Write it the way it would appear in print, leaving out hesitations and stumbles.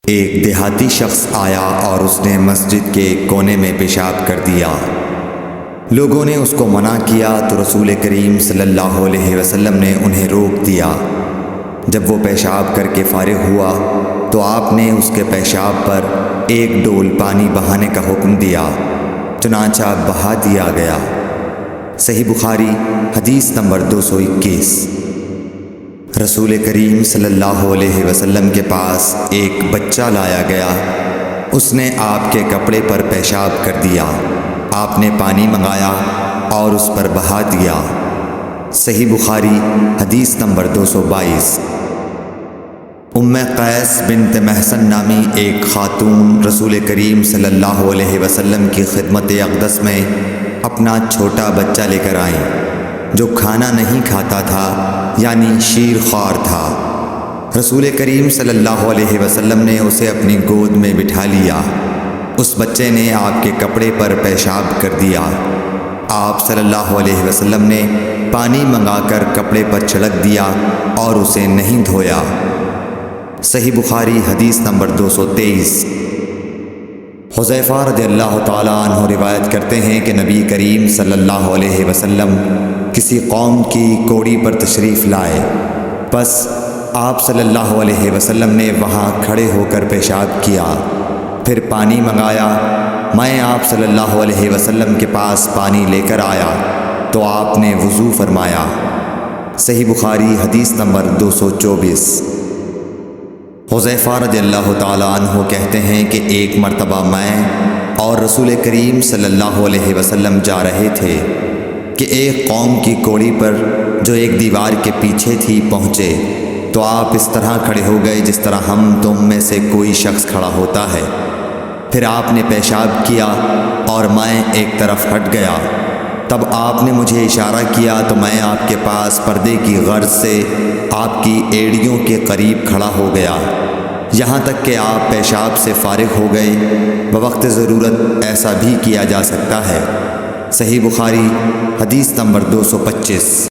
ایک دیہاتی شخص آیا اور اس نے مسجد کے کونے میں پیشاب کر دیا۔ لوگوں نے اس کو منع کیا تو رسول کریم صلی اللہ علیہ وسلم نے انہیں روک دیا۔ جب وہ پیشاب کر کے فارغ ہوا تو آپ نے اس کے پیشاب پر ایک ڈول پانی بہانے کا حکم دیا، چنانچہ بہا دیا گیا۔ صحیح بخاری حدیث نمبر 221۔ رسول کریم صلی اللہ علیہ وسلم کے پاس ایک بچہ لایا گیا۔ اس نے آپ کے کپڑے پر پیشاب کر دیا۔ آپ نے پانی منگایا اور اس پر بہا دیا۔ صحیح بخاری حدیث نمبر 222۔ قیس بنت محسن نامی ایک خاتون رسول کریم صلی اللہ علیہ وسلم کی خدمت اقدس میں اپنا چھوٹا بچہ لے کر آئیں، جو کھانا نہیں کھاتا تھا، یعنی شیر خوار تھا۔ رسول کریم صلی اللہ علیہ وسلم نے اسے اپنی گود میں بٹھا لیا۔ اس بچے نے آپ کے کپڑے پر پیشاب کر دیا۔ آپ صلی اللہ علیہ وسلم نے پانی منگا کر کپڑے پر چھڑک دیا اور اسے نہیں دھویا۔ صحیح بخاری حدیث نمبر 223۔ حذیفہ رضی اللہ تعالیٰ عنہ روایت کرتے ہیں کہ نبی کریم صلی اللہ علیہ وسلم کسی قوم کی کوڑی پر تشریف لائے، پس آپ صلی اللہ علیہ وسلم نے وہاں کھڑے ہو کر پیشاب کیا، پھر پانی منگایا۔ میں آپ صلی اللہ علیہ وسلم کے پاس پانی لے کر آیا تو آپ نے وضو فرمایا۔ صحیح بخاری حدیث نمبر 224۔ حذیفہ رضی اللہ تعالیٰ عنہ کہتے ہیں کہ ایک مرتبہ میں اور رسول کریم صلی اللہ علیہ وسلم جا رہے تھے کہ ایک قوم کی کوڑی پر جو ایک دیوار کے پیچھے تھی پہنچے تو آپ اس طرح کھڑے ہو گئے جس طرح ہم تم میں سے کوئی شخص کھڑا ہوتا ہے۔ پھر آپ نے پیشاب کیا اور میں ایک طرف ہٹ گیا۔ تب آپ نے مجھے اشارہ کیا تو میں آپ کے پاس پردے کی غرض سے آپ کی ایڑیوں کے قریب کھڑا ہو گیا، یہاں تک کہ آپ پیشاب سے فارغ ہو گئے۔ بوقت ضرورت ایسا بھی کیا جا سکتا ہے۔ صحیح بخاری حدیث نمبر 225۔